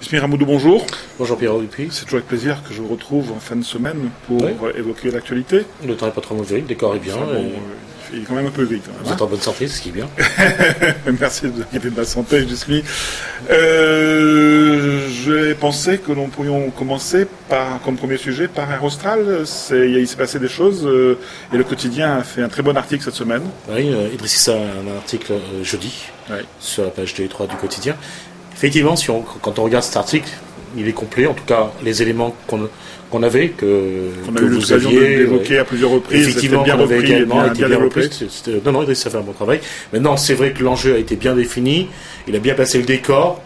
Ismir Hamoudou, bonjour. Bonjour Pierrot Dupuis. C'est toujours avec plaisir que je vous retrouve en fin de semaine pour évoquer l'actualité. Le temps n'est pas trop mauvais, le décor est bien. Il est quand même un peu vite. Vous êtes en bonne santé, ce qui est bien. Merci de s'occuper de ma santé, Jusmi. J'ai pensé que nous pourrions commencer par, comme premier sujet, par Air Austral. Il s'est passé des choses et le quotidien a fait un très bon article cette semaine. Oui, Idriss Issa a un article jeudi sur la page 2 et 3 du quotidien. Effectivement, quand on regarde cet article, il est complet, en tout cas les éléments qu'on avait, que eu vous aviez d'évoquer à plusieurs reprises. Effectivement, bien qu'on avait repris, également été bien développé. Non, Idriss a fait un bon travail. Maintenant, c'est vrai que l'enjeu a été bien défini, il a bien placé le décor,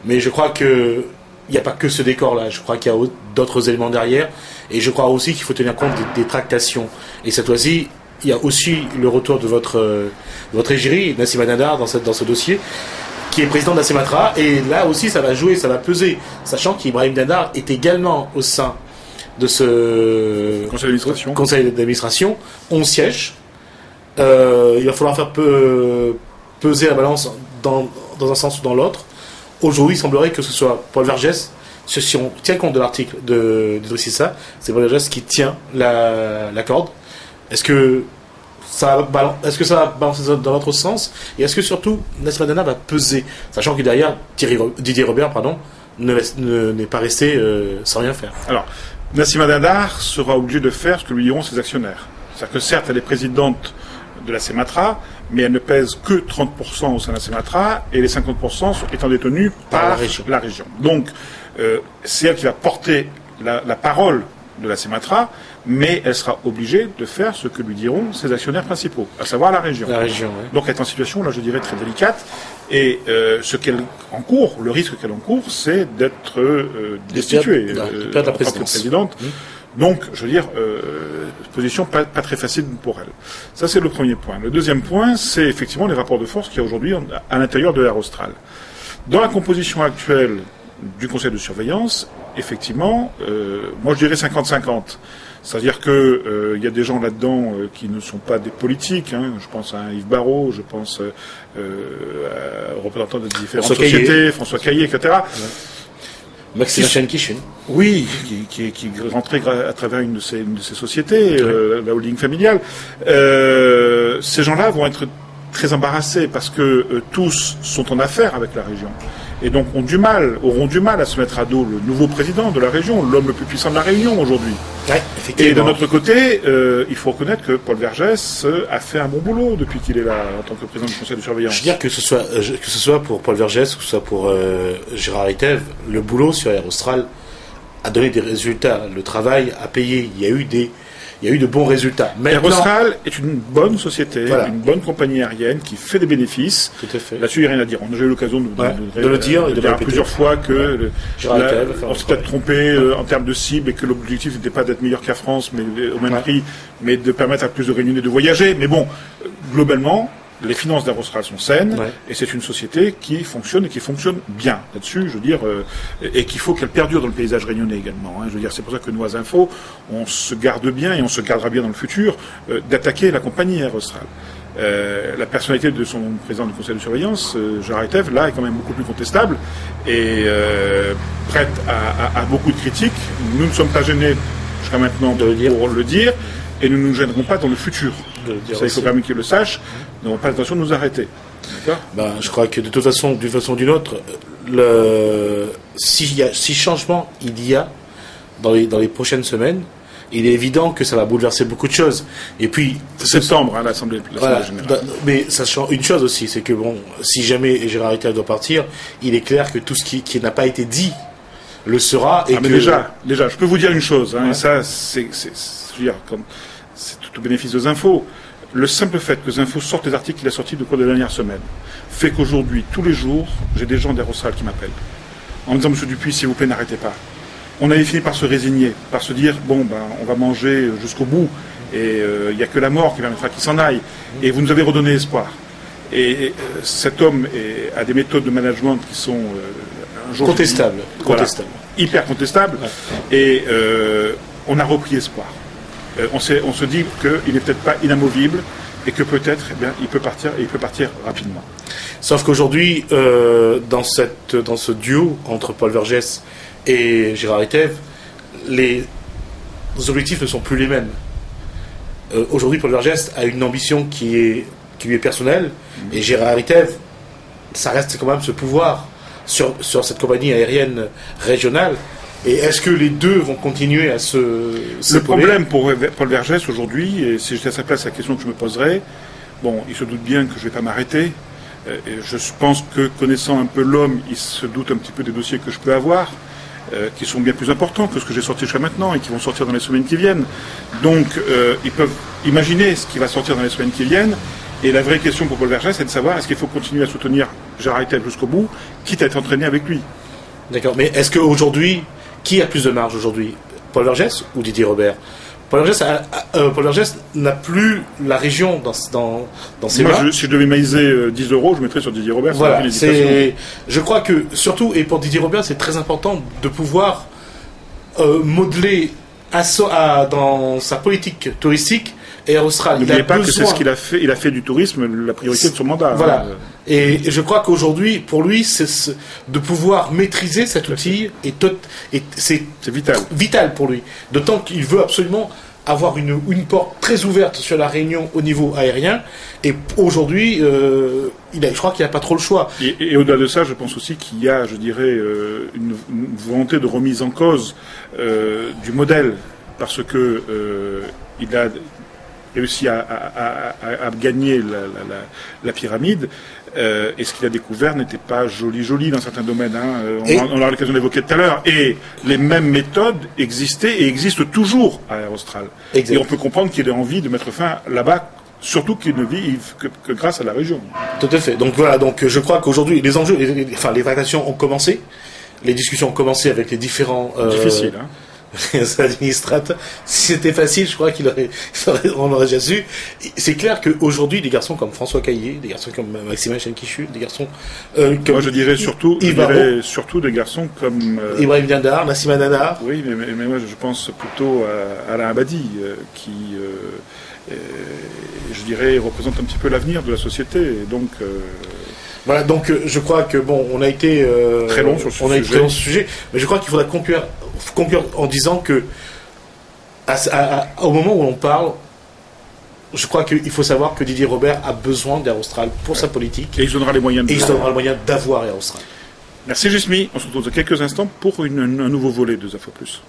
mais je crois qu'il n'y a pas que ce décor-là, je crois qu'il y a d'autres éléments derrière, et je crois aussi qu'il faut tenir compte des tractations. Et cette fois-ci, il y a aussi le retour de votre égérie, Nassima Dindar, dans ce dossier, qui est président de la CEMATRA, et là aussi ça va jouer, ça va peser, sachant qu'Ibrahim Dindar est également au sein de ce conseil d'administration, 11 sièges. Il va falloir faire peser la balance dans un sens ou dans l'autre. Aujourd'hui, il semblerait que ce soit Paul Vergès, si on tient compte de l'article d'Idriss Issa, c'est Paul Vergès qui tient la corde. Est-ce que ça va balancer dans l'autre sens? Et est-ce que surtout Nassima Dindar va peser, sachant que derrière Didier Robert n'est pas resté sans rien faire? Alors, Nassima Dindar sera obligée de faire ce que lui diront ses actionnaire. C'est-à-dire que certes, elle est présidente de la CEMATRA, mais elle ne pèse que 30% au sein de la CEMATRA, et les 50% étant détenus par la région. Donc, c'est elle qui va porter la parole de la CEMATRA, mais elle sera obligée de faire ce que lui diront ses actionnaires principaux, à savoir la région. La région, oui. Donc elle est en situation, là je dirais, très délicate, et ce qu'elle encourt, le risque qu'elle encourt, c'est d'être destituée en tant que présidente. Donc, je veux dire, position pas très facile pour elle. Ça, c'est le premier point. Le deuxième point, c'est effectivement les rapports de force qu'il y a aujourd'hui à l'intérieur de Air Austral. Dans la composition actuelle du conseil de surveillance, effectivement, moi je dirais 50-50. C'est-à-dire que y a des gens là-dedans qui ne sont pas des politiques. Hein. Je pense à Yves Barrot, je pense aux représentants de différentes sociétés, François Caillé, etc. Ouais. Maxime Chenkishin. Oui, qui est rentré à travers une de ces sociétés, la holding familiale. Ces gens-là vont être très embarrassés parce que tous sont en affaire avec la région. Et donc auront du mal à se mettre à dos le nouveau président de la région, l'homme le plus puissant de la Réunion aujourd'hui. Ouais, et de notre côté, il faut reconnaître que Paul Vergès a fait un bon boulot depuis qu'il est là en tant que président du conseil de surveillance. Je veux dire que ce soit pour Paul Vergès ou que ce soit pour Gérard Ritève, le boulot sur Air Austral a donné des résultats. Le travail a payé. Il y a eu de bons résultats. Air Austral est une bonne société, une bonne compagnie aérienne qui fait des bénéfices. Tout à fait. Là-dessus, il n'y a rien à dire. On a déjà eu l'occasion de le dire et de le répéter plusieurs fois que on s'est peut-être trompé en termes de cible et que l'objectif n'était pas d'être meilleur qu'Air France, mais au même prix, mais de permettre à plus de Réunionnais de voyager. Mais bon, globalement, les finances d'Air Austral sont saines, et c'est une société qui fonctionne et qui fonctionne bien là-dessus, je veux dire, et qu'il faut qu'elle perdure dans le paysage réunionnais également. Hein, je veux dire, c'est pour ça que nous, à Info, on se garde bien et on se gardera bien dans le futur d'attaquer la compagnie Air Austral. La personnalité de son président du conseil de surveillance, Gérard Ritève, là, est quand même beaucoup plus contestable et prête à beaucoup de critiques. Nous ne sommes pas gênés jusqu'à maintenant pour le dire, et nous ne nous gênerons pas dans le futur. Ça, il faut quand même qu'ils le sachent. Nous n'avons pas l'intention de nous arrêter. D'accord ? Je crois que de toute façon, d'une façon ou d'une autre, si changement il y a dans les prochaines semaines, il est évident que ça va bouleverser beaucoup de choses. Et puis septembre, à l'Assemblée générale. Mais sachant une chose aussi, c'est que si jamais Gérard Ritève doit partir, il est clair que tout ce qui n'a pas été dit le sera. Et mais déjà, je peux vous dire une chose, et ça, c'est tout au bénéfice des infos. Le simple fait que les infos sortent les articles qu'il a sortis au cours des dernières semaines fait qu'aujourd'hui, tous les jours, j'ai des gens d'Air Austral qui m'appellent en me disant: Monsieur Dupuis, s'il vous plaît, n'arrêtez pas. On avait fini par se résigner, par se dire: bon, on va manger jusqu'au bout, et il n'y a que la mort qui permettra qu'il s'en aille. Et vous nous avez redonné espoir. Et cet homme a des méthodes de management qui sont contestables, hyper contestables, et on a repris espoir. On se dit qu'il n'est peut-être pas inamovible, et que peut-être, eh bien, il peut partir rapidement. Sauf qu'aujourd'hui, dans ce duo entre Paul Vergès et Gérard Hetève, les objectifs ne sont plus les mêmes. Aujourd'hui, Paul Vergès a une ambition qui lui est personnelle, et Gérard Hetève, ça reste quand même ce pouvoir sur cette compagnie aérienne régionale. Et est-ce que les deux vont continuer à Le problème pour Paul Vergès aujourd'hui, et si j'étais à sa place, la question que je me poserais, bon, il se doute bien que je ne vais pas m'arrêter. Et je pense que, connaissant un peu l'homme, il se doute un petit peu des dossiers que je peux avoir, qui sont bien plus importants que ce que j'ai sorti jusqu'à maintenant et qui vont sortir dans les semaines qui viennent. Donc, ils peuvent imaginer ce qui va sortir dans les semaines qui viennent. Et la vraie question pour Paul Vergès, c'est de savoir est-ce qu'il faut continuer à soutenir Gérard Hetève jusqu'au bout, quitte à être entraîné avec lui. D'accord, mais est-ce qu'aujourd'hui, qui a plus de marge aujourd'hui, Paul Vergès ou Didier Robert? Paul Vergès n'a plus la région dans ses mains. Si je devais maïser 10 €, je mettrais sur Didier Robert. Voilà, je crois que, surtout, et pour Didier Robert, c'est très important de pouvoir modeler dans sa politique touristique Air Austral. N'oubliez pas que c'est ce qu'il a fait. Il a fait du tourisme la priorité de son mandat. Voilà. Et je crois qu'aujourd'hui, pour lui, c'est de pouvoir maîtriser cet outil, et c'est vital pour lui. D'autant qu'il veut absolument avoir une porte très ouverte sur la Réunion au niveau aérien. Et aujourd'hui, je crois qu'il n'a pas trop le choix. Et au-delà de ça, je pense aussi qu'il y a, je dirais, une volonté de remise en cause du modèle, parce que il a réussi à gagner la pyramide, et ce qu'il a découvert n'était pas joli dans certains domaines. On aura l'occasion d'évoquer tout à l'heure. Et les mêmes méthodes existaient et existent toujours à Air Austral. Exact. Et on peut comprendre qu'il ait envie de mettre fin là-bas, surtout qu'il ne vive que grâce à la région. Tout à fait. Donc voilà, je crois qu'aujourd'hui, les enjeux, les tractations ont commencé, les discussions ont commencé avec les différents... Difficile, hein. Administrateurs. Si c'était facile, je crois on aurait déjà su. C'est clair qu'aujourd'hui, des garçons comme François Caillé, des garçons comme Maximin Chenkichu, des garçons comme... Moi, je dirais surtout des garçons comme... Ibrahim Diandar, Nassima Nanar. Oui, mais moi, je pense plutôt à Alain Abadi, qui, je dirais, représente un petit peu l'avenir de la société. Et donc... Voilà, donc je crois que on a été très long sur ce sujet, mais je crois qu'il faudra conclure en disant que au moment où on parle, je crois qu'il faut savoir que Didier Robert a besoin d'Air Austral pour sa politique, et il donnera les moyens d'avoir Air Austral. Merci Jusmi, on se retrouve dans quelques instants pour un nouveau volet de Info Plus.